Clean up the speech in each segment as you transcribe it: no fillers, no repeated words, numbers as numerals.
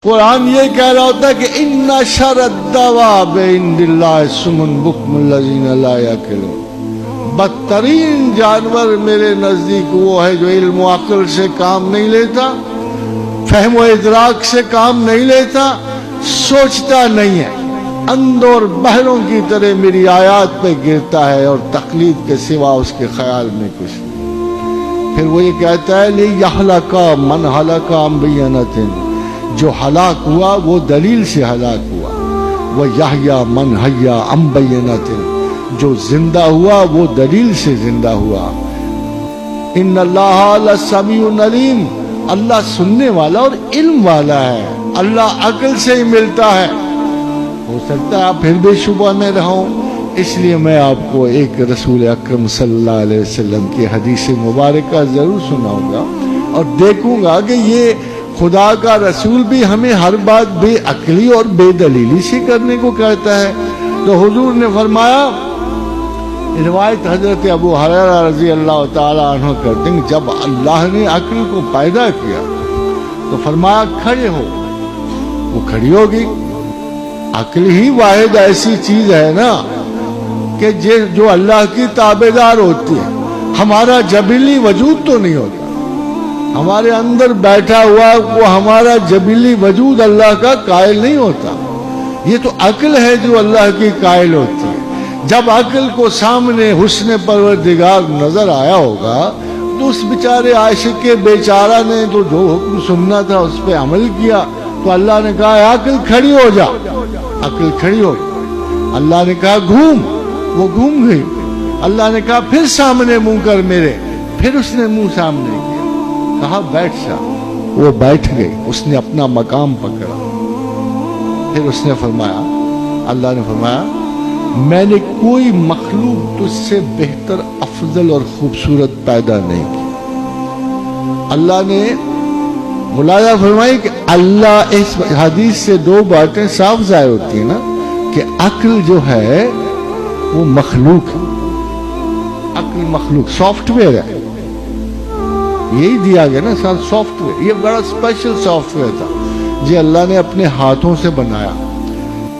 قرآن یہ کہہ رہا ہوتا ہے کہ ان شر الدواب عند اللہ الصم البکم الذین لا یعقلون، بدترین جانور میرے نزدیک وہ ہے جو علم و عقل سے کام نہیں لیتا، فہم و ادراک سے کام نہیں لیتا، سوچتا نہیں ہے، اندھ اور بہروں کی طرح میری آیات پہ گرتا ہے اور تقلید کے سوا اس کے خیال میں کچھ نہیں۔ پھر وہ یہ کہتا ہے لِيَحْلَقَ مَنْ حَلَقَ عَنْ بَيِّنَةٍ، جو ہلاک ہوا وہ دلیل سے ہلاک ہوا، وَيَحْيَى مَنْ حَيَّى عَنْ بَيِّنَةٍ، جو زندہ ہوا وہ دلیل سے زندہ ہوا۔ ان اللہ لسمیع علیم، اللہ سننے والا اور علم والا ہے، اللہ عقل سے ہی ملتا ہے۔ ہو سکتا ہے آپ پھر بھی شبہ میں رہو، اس لیے میں آپ کو ایک رسول اکرم صلی اللہ علیہ وسلم کی حدیث مبارکہ ضرور سناؤں گا اور دیکھوں گا کہ یہ خدا کا رسول بھی ہمیں ہر بات بے عقلی اور بے دلیلی سے کرنے کو کہتا ہے۔ تو حضور نے فرمایا، روایت حضرت ابو ہریرہ رضی اللہ تعالی عنہ کرتے ہیں، جب اللہ نے عقل کو پیدا کیا تو فرمایا کھڑے ہو، وہ کھڑی ہوگی۔ عقل ہی واحد ایسی چیز ہے نا کہ جو اللہ کی تابعدار ہوتی ہے، ہمارا جبلی وجود تو نہیں ہوتا، ہمارے اندر بیٹھا ہوا وہ ہمارا جبلی وجود اللہ کا قائل نہیں ہوتا، یہ تو عقل ہے جو اللہ کی قائل ہوتی ہے۔ جب عقل کو سامنے حسن پروردگار نظر آیا ہوگا تو اس بیچارے عاشق کے بیچارہ نے تو جو حکم سننا تھا اس پہ عمل کیا، تو اللہ نے کہا عقل کھڑی ہو جا، عقل کھڑی ہو گئی۔ اللہ نے کہا گھوم، وہ گھوم گئی۔ اللہ نے کہا پھر سامنے منہ کر میرے، پھر اس نے منہ سامنے کیا، کہا بیٹھ جا، وہ بیٹھ گئی، اس نے اپنا مقام پکڑا۔ پھر اس نے فرمایا، اللہ نے فرمایا میں نے کوئی مخلوق تجھ سے بہتر، افضل اور خوبصورت پیدا نہیں کی۔ اللہ نے ملاحظہ فرمائی کہ اللہ، اس حدیث سے دو باتیں صاف ظاہر ہوتی ہیں نا کہ عقل جو ہے وہ مخلوق ہے، عقل مخلوق، سافٹ ویئر ہے، یہی دیا گیا نا سر، سافٹ ویئر، یہ بڑا اسپیشل سافٹ ویئر تھا جی اللہ نے اپنے ہاتھوں سے بنایا،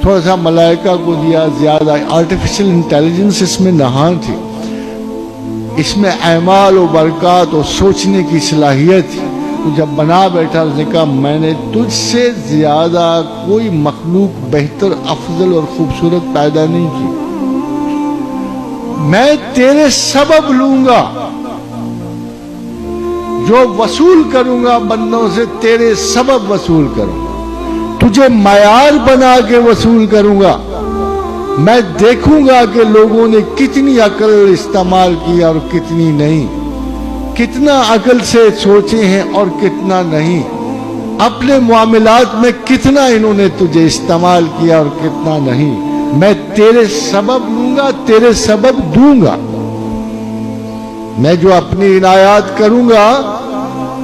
تھوڑا سا ملائکہ کو دیا زیادہ، آرٹیفیشل انٹیلیجنس اس میں نہان تھی، اس میں اعمال و برکات اور سوچنے کی صلاحیت تھی۔ تو جب بنا بیٹھا اس نے کہا میں نے تجھ سے زیادہ کوئی مخلوق بہتر، افضل اور خوبصورت پیدا نہیں کی، میں تیرے سبب لوں گا، جو وصول کروں گا بندوں سے تیرے سبب وصول کروں گا، تجھے معیار بنا کے وصول کروں گا، میں دیکھوں گا کہ لوگوں نے کتنی عقل استعمال کی اور کتنی نہیں، کتنا عقل سے سوچے ہیں اور کتنا نہیں، اپنے معاملات میں کتنا انہوں نے تجھے استعمال کیا اور کتنا نہیں، میں تیرے سبب لوں گا، تیرے سبب دوں گا، میں جو اپنی عنایات کروں گا،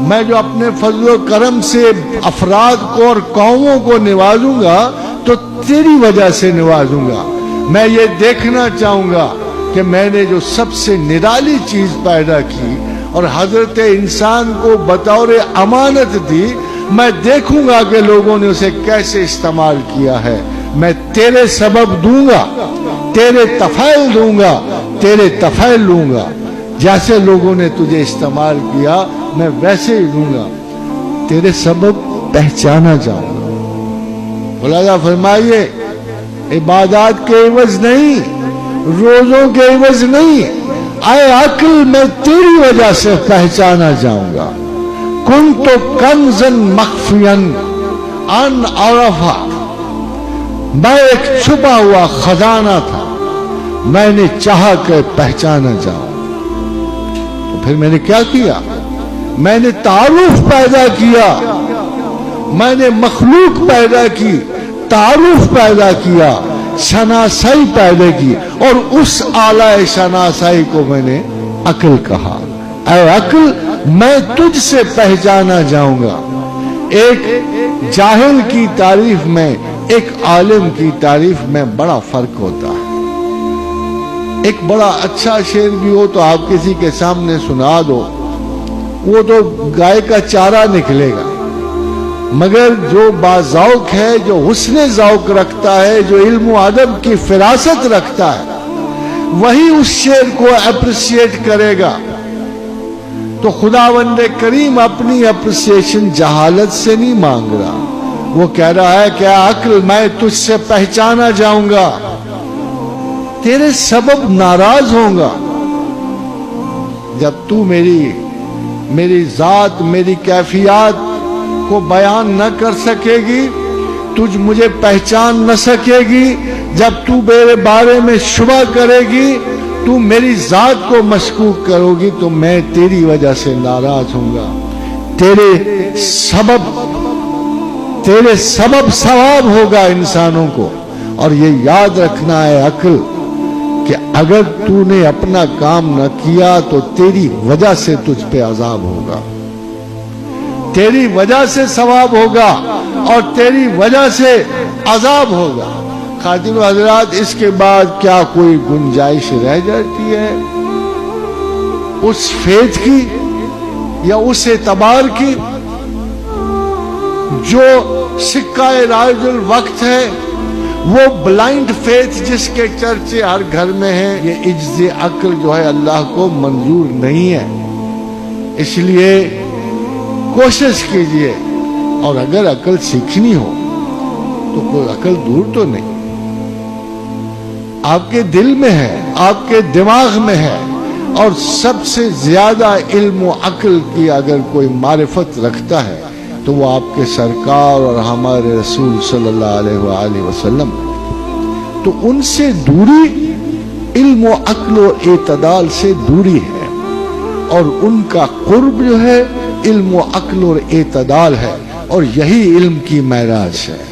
میں جو اپنے فضل و کرم سے افراد کو اور قوموں کو نوازوں گا تو تیری وجہ سے نوازوں گا۔ میں یہ دیکھنا چاہوں گا کہ میں نے جو سب سے نرالی چیز پیدا کی اور حضرت انسان کو بطور امانت دی، میں دیکھوں گا کہ لوگوں نے اسے کیسے استعمال کیا ہے، میں تیرے سبب دوں گا، تیرے تفعیل دوں گا، تیرے تفعیل لوں گا، جیسے لوگوں نے تجھے استعمال کیا میں ویسے ہی دوں گا، تیرے سبب پہچانا جاؤں گا۔ ملاحظہ فرمائیے، عبادات کے عوض نہیں، روزوں کے عوض نہیں، اے عقل میں تیری وجہ سے پہچانا جاؤں گا۔ کنت کنزا مخفیا ان عرفا، میں ایک چھپا ہوا خزانہ تھا، میں نے چاہا کہ پہچانا جاؤں۔ تو پھر میں نے کیا کیا؟ میں نے تعارف پیدا کیا، میں نے مخلوق پیدا کی، تعارف پیدا کیا، شناسائی پیدا کی، اور اس اعلی شناسائی کو میں نے عقل کہا۔ اے عقل میں تجھ سے پہچانا جاؤں گا۔ ایک جاہل کی تعریف میں ایک عالم کی تعریف میں بڑا فرق ہوتا ہے۔ ایک بڑا اچھا شعر بھی ہو تو آپ کسی کے سامنے سنا دو، وہ تو گائے کا چارہ نکلے گا، مگر جو باذوق ہے، جو حسن ذوق رکھتا ہے، جو علم و ادب کی فراست رکھتا ہے، وہی اس شعر کو اپریشیٹ کرے گا۔ تو خداوند کریم اپنی اپریشیشن جہالت سے نہیں مانگ رہا، وہ کہہ رہا ہے کہ عقل میں تجھ سے پہچانا جاؤں گا، تیرے سبب ناراض ہوں گا جب تو میری ذات، میری کیفیات کو بیان نہ کر سکے گی، تجھ مجھے پہچان نہ سکے گی، جب تو میرے بارے میں شبہ کرے گی، تو میری ذات کو مشکوک کرو گی، تو میں تیری وجہ سے ناراض ہوں گا، تیرے سبب ثواب ہوگا انسانوں کو۔ اور یہ یاد رکھنا ہے عقل کہ اگر تو نے اپنا کام نہ کیا تو تیری وجہ سے تجھ پہ عذاب ہوگا، تیری وجہ سے ثواب ہوگا اور تیری وجہ سے عذاب ہوگا۔ خاتون حضرات، اس کے بعد کیا کوئی گنجائش رہ جاتی ہے اس فیتھ کی یا اس اعتبار کی؟ جو سکہ رائج الوقت ہے، وہ بلائنڈ فیتھ جس کے چرچے ہر گھر میں ہیں، یہ عجز عقل جو ہے اللہ کو منظور نہیں ہے۔ اس لیے کوشش کیجئے، اور اگر عقل سیکھنی ہو تو کوئی عقل دور تو نہیں، آپ کے دل میں ہے، آپ کے دماغ میں ہے۔ اور سب سے زیادہ علم و عقل کی اگر کوئی معرفت رکھتا ہے تو وہ آپ کے سرکار اور ہمارے رسول صلی اللہ علیہ وآلہ وسلم۔ تو ان سے دوری علم و عقل و اعتدال سے دوری ہے، اور ان کا قرب جو ہے علم و عقل اور اعتدال ہے، اور یہی علم کی معراج ہے۔